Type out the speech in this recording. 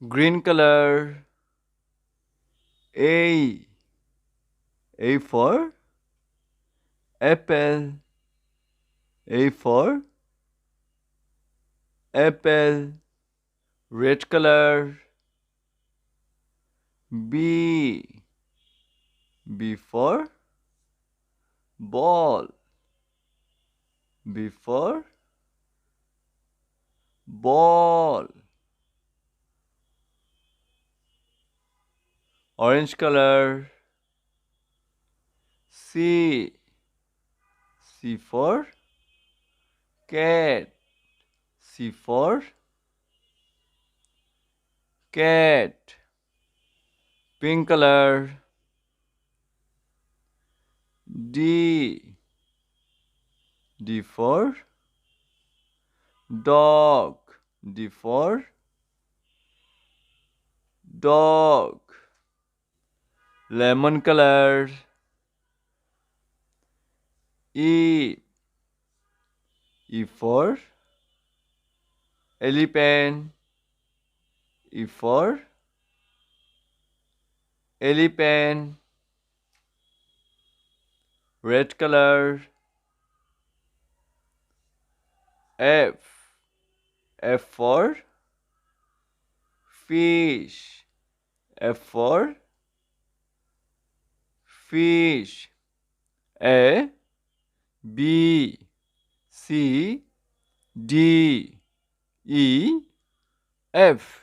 green color. A. A for apple. A for apple. Red color. B. B for ball. B for ball. Orange color. C. C for cat. C for cat. Pink color. D. D for dog. D for dog. Lemon color. E. E for elephant. E for elephant. Red color. F. F for fish. F for fish. A. B. C. D. E. F.